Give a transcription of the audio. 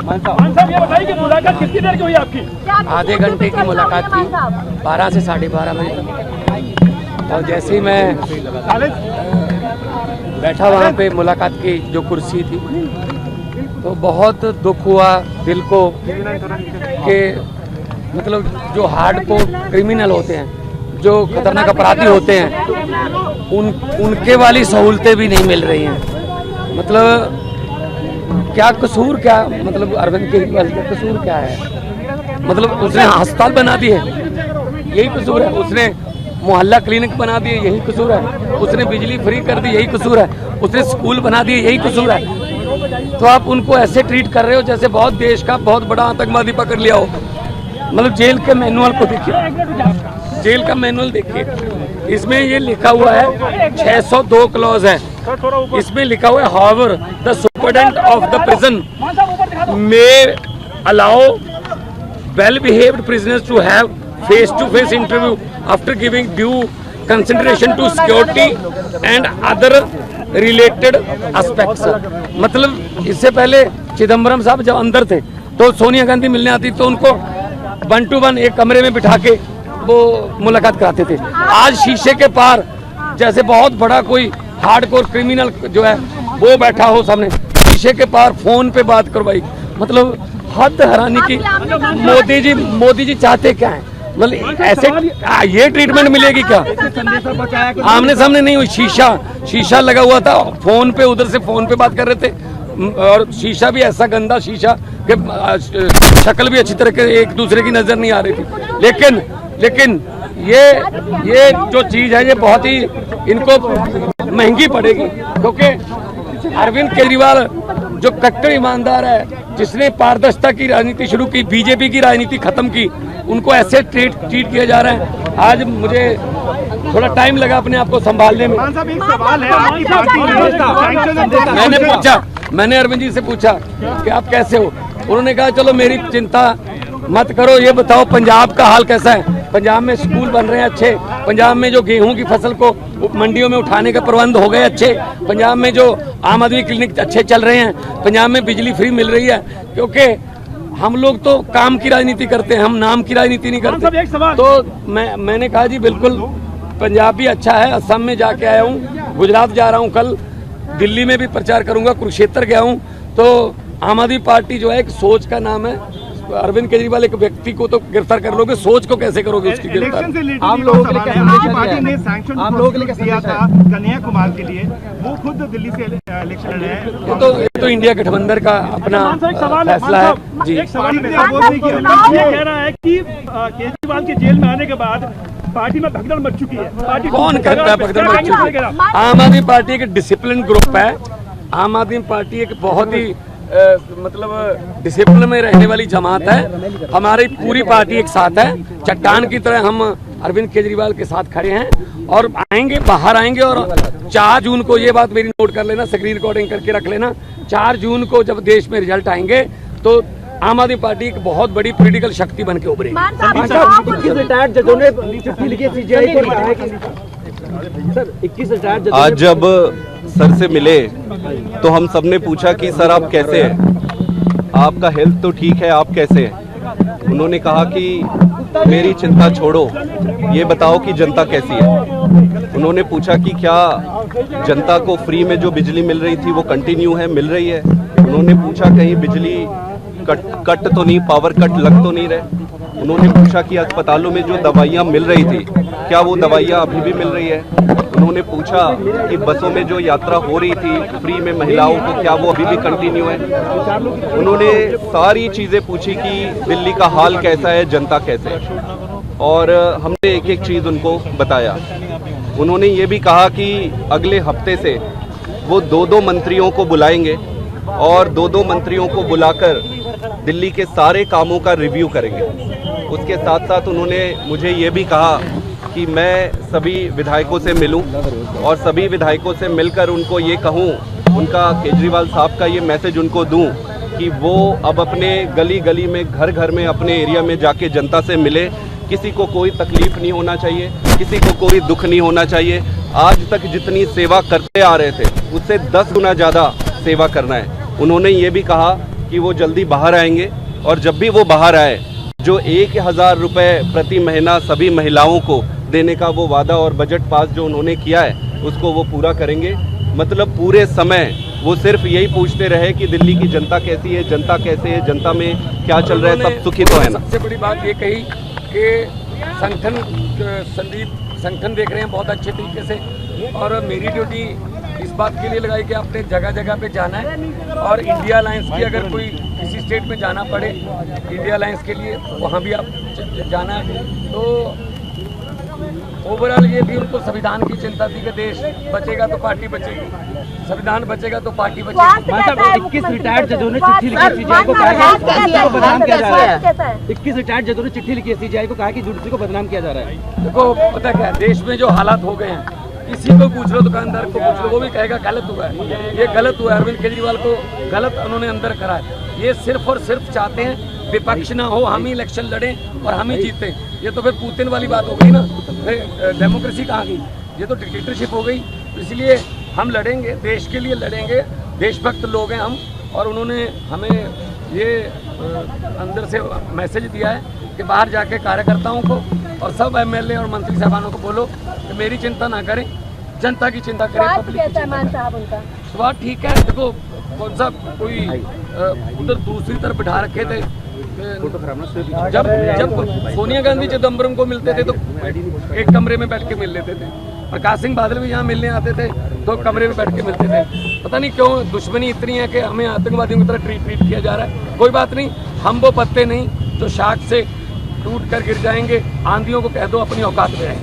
साहब ये बताइए कि मुलाकात कितनी देर की हुई आपकी? आधे घंटे की मुलाकात की, 12 से 12:30 बजे तक। और जैसे ही मैं बैठा वहाँ पे मुलाकात की जो कुर्सी थी, तो बहुत दुख हुआ दिल को कि मतलब जो हार्डकोर क्रिमिनल होते हैं, जो खतरनाक अपराधी होते हैं, उनके वाली सहूलतें भी नहीं मिल रही हैं। मतलब क्या कसूर, क्या मतलब अरविंद केजरीवाल का कसूर क्या है? मतलब उसने अस्पताल बना दिए, यही कसूर है। उसने मोहल्ला क्लिनिक बना दिए, यही कसूर है। उसने बिजली फ्री कर दी, यही कसूर है। उसने स्कूल बना दिए, यही कसूर है। तो आप उनको ऐसे ट्रीट कर रहे हो जैसे बहुत देश का बहुत बड़ा आतंकवादी पकड़ लिया हो। मतलब जेल के मैनुअल को देखिए, जेल का मैनुअल देखिए, इसमें ये लिखा हुआ है 602 क्लॉज है। इसमें लिखा हुआ है however the superintendent of the prison may allow well behaved prisoners to have face to face interview after giving due consideration to security and other related aspects. मतलब इससे पहले चिदम्बरम साहब जब अंदर थे तो सोनिया गांधी मिलने आती तो उनको 1 to 1 एक कमरे में बिठा के वो मुलाकात कराते थे। आज शीशे के पार जैसे बहुत बड़ा कोई हार्डकोर क्रिमिनल जो है वो बैठा हो सामने, शीशे के पार फोन पे बात करवाई। मतलब हद हैरानी की। मोदी जी चाहते क्या है? मतलब ऐसे ये ट्रीटमेंट मिलेगी क्या? आमने सामने नहीं हुई, शीशा लगा हुआ था, फोन पे उधर से फोन पे बात कर रहे थे, और शीशा भी ऐसा गंदा शीशा कि शक्ल भी अच्छी तरह के एक दूसरे की नजर नहीं आ रही थी। लेकिन ये जो चीज है ये बहुत ही इनको महंगी पड़ेगी, क्योंकि अरविंद केजरीवाल जो कट्टर ईमानदार है, जिसने पारदर्शिता की राजनीति शुरू की, बीजेपी की राजनीति खत्म की, उनको ऐसे ट्रीट किया जा रहा है। आज मुझे थोड़ा टाइम लगा अपने आप को संभालने में। मैंने अरविंद जी से पूछा कि आप कैसे हो? उन्होंने कहा चलो मेरी चिंता मत करो, ये बताओ पंजाब का हाल कैसा है? पंजाब में स्कूल बन रहे हैं अच्छे, पंजाब में जो गेहूं की फसल को मंडियों में उठाने का प्रबंध हो गए अच्छे, पंजाब में जो आम आदमी क्लिनिक अच्छे चल रहे हैं, पंजाब में बिजली फ्री मिल रही है। क्योंकि हम लोग तो काम की राजनीति करते हैं, हम नाम की राजनीति नहीं करते। तो मैंने कहा जी बिल्कुल पंजाब भी अच्छा है। असम में जाके आया हूँ, गुजरात जा रहा हूँ, कल दिल्ली में भी प्रचार करूंगा, कुरुक्षेत्र गया हूँ। तो आम आदमी पार्टी जो है एक सोच का नाम है। अरविंद केजरीवाल एक व्यक्ति को तो गिरफ्तार कर लोगे, सोच को कैसे करोगे उसकी गिरफ्तार? आम लोगों के लिए पार्टी ने सैंक्शन आम लोगों के लिए दिया था कन्हैया कुमार के लिए, वो खुद दिल्ली से इलेक्शन लड़े हैं। ये तो इंडिया गठबंधन का अपना फैसला है जी। एक सवाल कह रहा है कि केजरीवाल के जेल में आने के बाद पार्टी में भगदड़ मच चुकी है। पार्टी कौन कहता है भगदड़ मच चुकी है? आम आदमी पार्टी एक डिसिप्लिन ग्रुप है। आम आदमी पार्टी एक बहुत ही मतलब डिसिप्लिन में रहने वाली जमात है। हमारी पूरी पार्टी एक साथ है, चट्टान की तरह हम अरविंद केजरीवाल के साथ खड़े हैं और आएंगे, बाहर आएंगे। और 4 जून को, ये बात मेरी नोट कर लेना, स्क्रीन रिकॉर्डिंग करके रख लेना, 4 जून को जब देश में रिजल्ट आएंगे तो आम आदमी पार्टी एक बहुत बड़ी पॉलिटिकल शक्ति बन के उभरेगी। आज जब सर से मिले तो हम सबने पूछा कि सर आप कैसे हैं, आपका हेल्थ तो ठीक है, आप कैसे हैं? उन्होंने कहा कि मेरी चिंता छोड़ो, ये बताओ कि जनता कैसी है। उन्होंने पूछा कि क्या जनता को फ्री में जो बिजली मिल रही थी वो कंटिन्यू है, मिल रही है? उन्होंने पूछा कहीं बिजली कट तो नहीं, पावर कट लग तो नहीं रहे? उन्होंने पूछा कि अस्पतालों में जो दवाइयाँ मिल रही थी क्या वो दवाइयाँ अभी भी मिल रही है? उन्होंने पूछा कि बसों में जो यात्रा हो रही थी फ्री में महिलाओं को, क्या वो अभी भी कंटिन्यू है? उन्होंने सारी चीज़ें पूछी कि दिल्ली का हाल कैसा है, जनता कैसे है, और हमने एक एक चीज़ उनको बताया। उन्होंने ये भी कहा कि अगले हफ्ते से वो 2-2 मंत्रियों को बुलाएंगे और 2-2 मंत्रियों को बुलाकर दिल्ली के सारे कामों का रिव्यू करेंगे। उसके साथ साथ उन्होंने मुझे ये भी कहा कि मैं सभी विधायकों से मिलूं और सभी विधायकों से मिलकर उनको ये कहूं, उनका केजरीवाल साहब का ये मैसेज उनको दूं कि वो अब अपने गली गली में, घर घर में, अपने एरिया में जाके जनता से मिले। किसी को कोई तकलीफ नहीं होना चाहिए, किसी को कोई दुख नहीं होना चाहिए। आज तक जितनी सेवा करते आ रहे थे उससे 10 गुना ज़्यादा सेवा करना है। उन्होंने ये भी कहा कि वो जल्दी बाहर आएंगे, और जब भी वो बाहर आए जो 1000 रुपये प्रति महीना सभी महिलाओं को देने का वो वादा और बजट पास जो उन्होंने किया है उसको वो पूरा करेंगे। मतलब पूरे समय वो सिर्फ यही पूछते रहे कि दिल्ली की जनता कैसी है, जनता कैसे है, जनता में क्या चल रहा है, सब सुखी तो है ना। सबसे बड़ी बात ये कही कि संगठन देख रहे हैं बहुत अच्छे तरीके से, और मेरी ड्यूटी इस बात के लिए लगाई कि आपने जगह जगह पे जाना है, और इंडिया अलायंस की अगर कोई किसी स्टेट में जाना पड़े इंडिया अलायंस के लिए वहाँ भी आप जाना है। तो ओवरऑल ये भी उनको संविधान की चिंता थी कि देश बचेगा तो पार्टी बचेगी, संविधान बचेगा तो पार्टी बचेगी। 21 रिटायर्ड जजों ने चिट्ठी लिखी सीजीआई को कहा कि बदनाम किया जा रहा है। 21 रिटायर्ड जजों ने चिट्ठी लिखी सीजीआई को कहा कि जुडिशरी को बदनाम किया जा रहा है। देखो पता क्या है, देश में जो हालात हो गए हैं, किसी को पूछ लो, दुकानदार को पूछ लो, वो भी कहेगा गलत हुआ है, ये गलत हुआ है। अरविंद केजरीवाल को गलत उन्होंने अंदर करा है। ये सिर्फ और सिर्फ चाहते हैं विपक्ष ना हो, हम ही इलेक्शन लड़ें और हम ही जीतें। ये तो फिर पुतिन वाली बात हो गई ना, फिर डेमोक्रेसी कहाँ गई, ये तो डिक्टेटरशिप हो गई। इसलिए हम लड़ेंगे, देश के लिए लड़ेंगे, देशभक्त लोग हैं हम, और उन्होंने हमें ये अंदर से मैसेज दिया है कि बाहर जाके कार्यकर्ताओं को और सब एमएलए और मंत्री साहबानों को बोलो कि मेरी चिंता ना करें, जनता की चिंता करें, पब्लिक की चिंता करें। स्वाद ठीक है, देखो कौन सा कोई उधर दूसरी तरफ बिठा रखे थे। जब सोनिया गांधी चिदम्बरम को मिलते थे तो एक कमरे में बैठ के मिल लेते थे, प्रकाश सिंह बादल भी यहाँ मिलने आते थे तो कमरे में बैठ के मिलते थे। पता नहीं क्यों दुश्मनी इतनी है कि हमें आतंकवादियों की तरह ट्रीट किया जा रहा है। कोई बात नहीं, हम वो पत्ते नहीं जो शाख से टूट कर गिर जाएंगे। आंधियों को कह दो अपनी औकात में रहें।